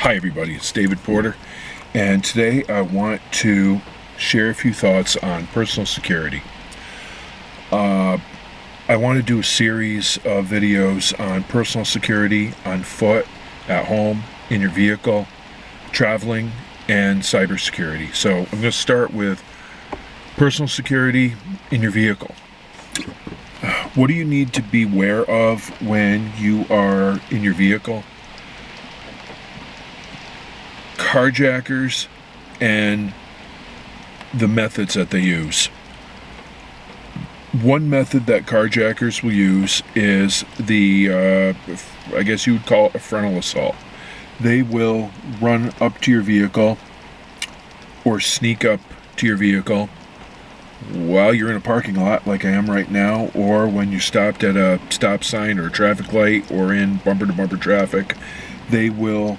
Hi everybody, it's David Porter, and today I want to share a few thoughts on personal security. I want to do a series of videos on personal security on foot, at home, in your vehicle, traveling, and cybersecurity. So I'm going to start with personal security in your vehicle. What do you need to be aware of when you are in your vehicle? Carjackers and the methods that they use. One method that carjackers will use is the, I guess you would call it a frontal assault. They will run up to your vehicle or sneak up to your vehicle while you're in a parking lot like I am right now, or when you stopped at a stop sign or a traffic light or in bumper-to-bumper traffic. They will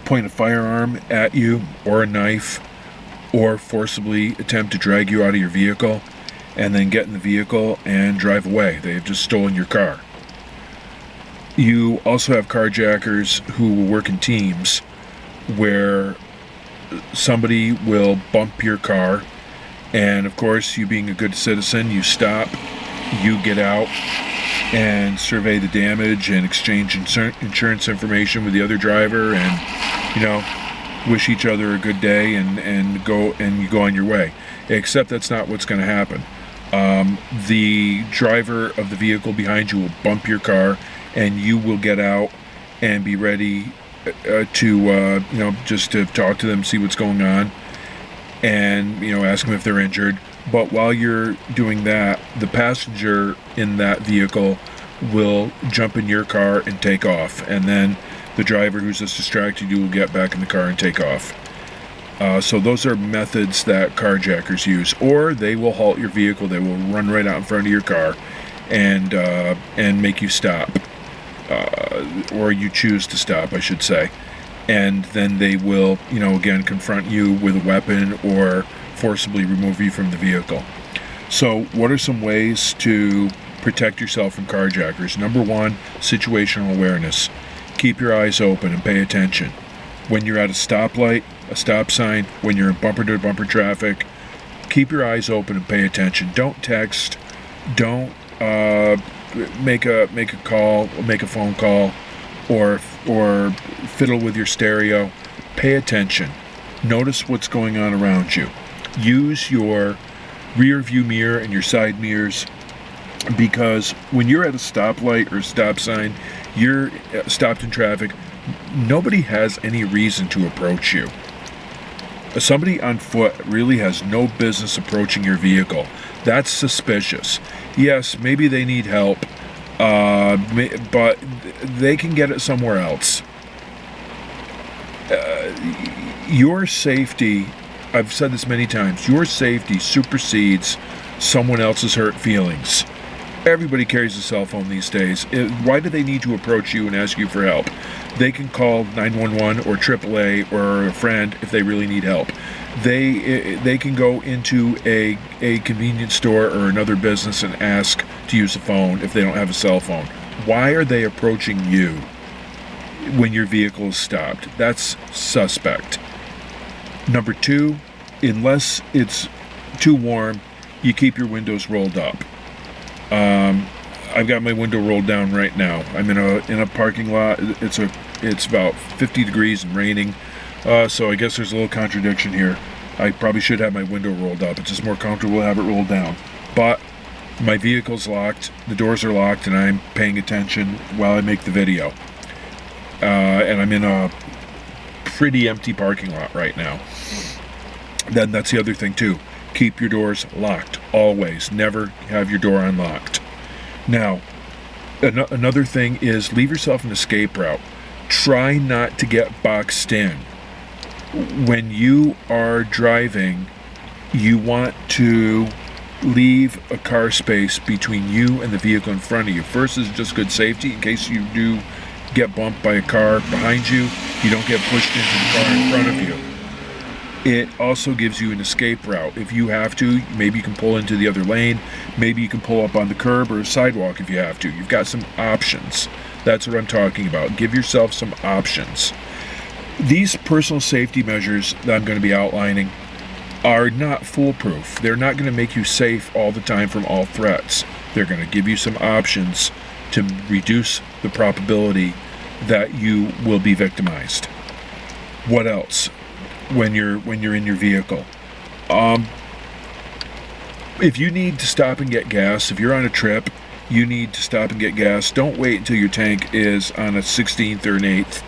point a firearm at you or a knife, or forcibly attempt to drag you out of your vehicle and then get in the vehicle and drive away. They have just stolen your car. You also have carjackers who will work in teams where somebody will bump your car, and of course, you being a good citizen, you stop, you get out and survey the damage and exchange insurance information with the other driver, and wish each other a good day and you go on your way. Except that's not what's going to happen. The driver of the vehicle behind you will bump your car, and you will get out and be ready to just to talk to them, see what's going on, and ask them if they're injured. But while you're doing that, the passenger in that vehicle will jump in your car and take off, and then the driver who's just distracted you will get back in the car and take off. So those are methods that carjackers use. Or they will halt your vehicle. They will run right out in front of your car and make you stop, or you choose to stop, I should say. And then they will, again, confront you with a weapon or forcibly remove you from the vehicle. So what are some ways to protect yourself from carjackers? Number one, situational awareness. Keep your eyes open and pay attention. When you're at a stoplight, a stop sign, when you're in bumper-to-bumper traffic, keep your eyes open and pay attention. Don't text. Don't make a call, make a phone call, or fiddle with your stereo. Pay attention. Notice what's going on around you. Use your rear view mirror and your side mirrors, because when you're at a stoplight or a stop sign, you're stopped in traffic, nobody has any reason to approach you. Somebody on foot really has no business approaching your vehicle. That's suspicious. Yes, maybe they need help, but they can get it somewhere else. Your safety, I've said this many times, your safety supersedes someone else's hurt feelings. Everybody carries a cell phone these days. Why do they need to approach you and ask you for help? They can call 911 or AAA or a friend if they really need help. They can go into a convenience store or another business and ask to use a phone if they don't have a cell phone. Why are they approaching you when your vehicle is stopped? That's suspect. Number two, unless it's too warm, you keep your windows rolled up. I've got my window rolled down right now. I'm in a parking lot. It's about 50 degrees and raining, so I guess there's a little contradiction here. I probably should have my window rolled up. It's just more comfortable to have it rolled down. But my vehicle's locked, the doors are locked, and I'm paying attention while I make the video. And I'm in a pretty empty parking lot right now. Then that's the other thing too. Keep your doors locked, always. Never have your door unlocked. Now, another thing is leave yourself an escape route. Try not to get boxed in. When you are driving, you want to leave a car space between you and the vehicle in front of you. First is just good safety. In case you do get bumped by a car behind you, you don't get pushed into the car in front of you. It also gives you an escape route. If you have to, maybe you can pull into the other lane. Maybe you can pull up on the curb or a sidewalk if you have to. You've got some options. That's what I'm talking about. Give yourself some options. These personal safety measures that I'm going to be outlining are not foolproof. They're not going to make you safe all the time from all threats. They're going to give you some options to reduce the probability that you will be victimized. What else? When you're in your vehicle, if you need to stop and get gas, if you're on a trip, you need to stop and get gas. Don't wait until your tank is on a 16th or an 8th.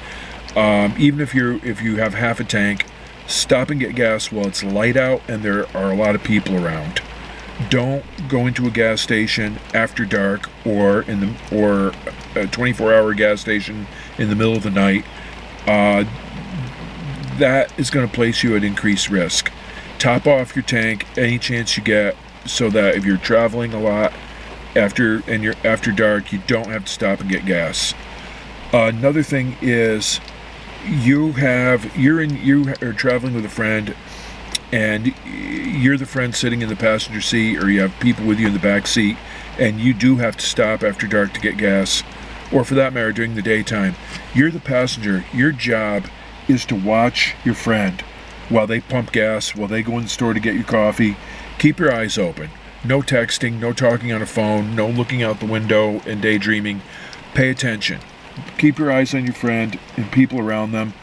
Even if you have half a tank, stop and get gas while it's light out and there are a lot of people around. Don't go into a gas station after dark or a 24-hour gas station in the middle of the night. That is going to place you at increased risk. Top off your tank any chance you get, so that if you're traveling a lot after dark, you don't have to stop and get gas. Another thing is you are traveling with a friend, and you're the friend sitting in the passenger seat, or you have people with you in the back seat, and you do have to stop after dark to get gas, or for that matter during the daytime. You're the passenger. Your job is to watch your friend while they pump gas, while they go in the store to get your coffee. Keep your eyes open. No texting, no talking on a phone, no looking out the window and daydreaming. Pay attention. Keep your eyes on your friend and people around them.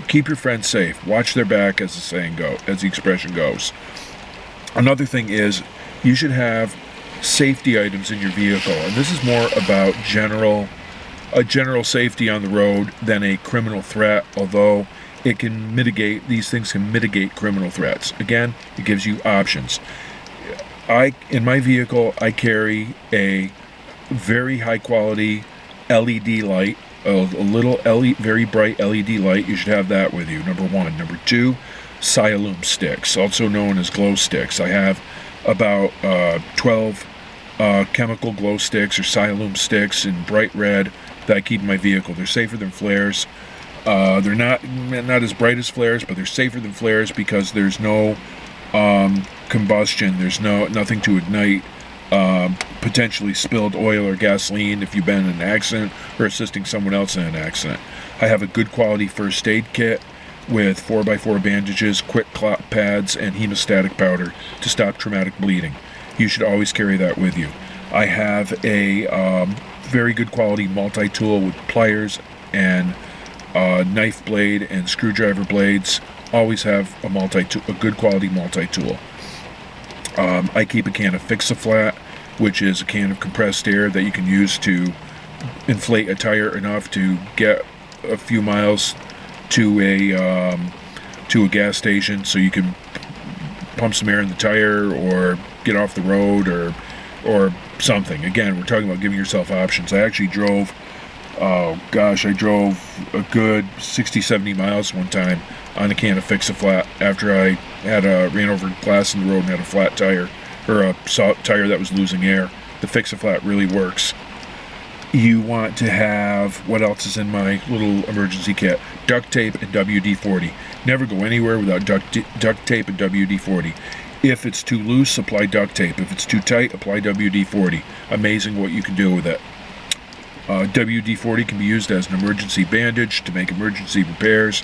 Keep your friend safe. Watch their back, as the expression goes. Another thing is, you should have safety items in your vehicle, and this is more about general safety on the road than a criminal threat, although these things can mitigate criminal threats. Again, it gives you options. In my vehicle, I carry a very high quality LED light, a little very bright LED light. You should have that with you, number one. Number two, Siloam sticks, also known as glow sticks. I have about 12 chemical glow sticks or Siloam sticks in bright red that I keep in my vehicle. They're safer than flares. They're not as bright as flares, but they're safer than flares because there's no combustion. There's nothing to ignite potentially spilled oil or gasoline if you've been in an accident or assisting someone else in an accident. I have a good quality first aid kit with 4x4 bandages, quick clot pads, and hemostatic powder to stop traumatic bleeding. You should always carry that with you. I have a very good quality multi-tool with pliers and knife blade and screwdriver blades. Always have a good quality multi-tool. I keep a can of Fix-A-Flat, which is a can of compressed air that you can use to inflate a tire enough to get a few miles to a gas station, so you can pump some air in the tire or get off the road or something. Again, we're talking about giving yourself options. I actually drove a good 60-70 miles one time on a can of Fix-A-Flat after I ran over glass in the road and had a flat tire, or a tire that was losing air. The Fix-A-Flat really works. You want to have, what else is in my little emergency kit? Duct tape and WD-40. Never go anywhere without duct tape and WD-40. If it's too loose, apply duct tape. If it's too tight, apply WD-40. Amazing what you can do with it. WD-40 can be used as an emergency bandage, to make emergency repairs,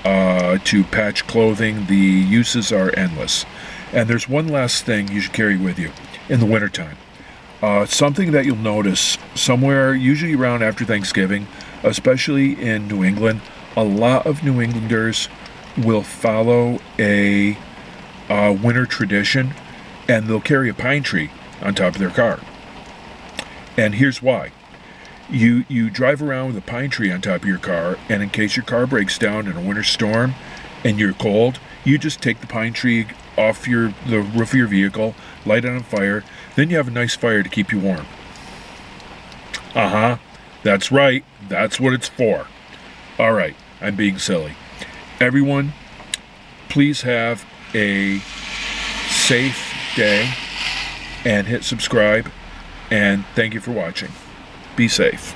to patch clothing. The uses are endless. And there's one last thing you should carry with you in the wintertime. Something that you'll notice somewhere, usually around after Thanksgiving, especially in New England, a lot of New Englanders will follow a winter tradition, and they'll carry a pine tree on top of their car. And here's why. You drive around with a pine tree on top of your car, and in case your car breaks down in a winter storm and you're cold, you just take the pine tree off the roof of your vehicle, light it on fire, then you have a nice fire to keep you warm. That's right, that's what it's for. Alright, I'm being silly. Everyone, please have a safe day and hit subscribe, and thank you for watching. Be safe.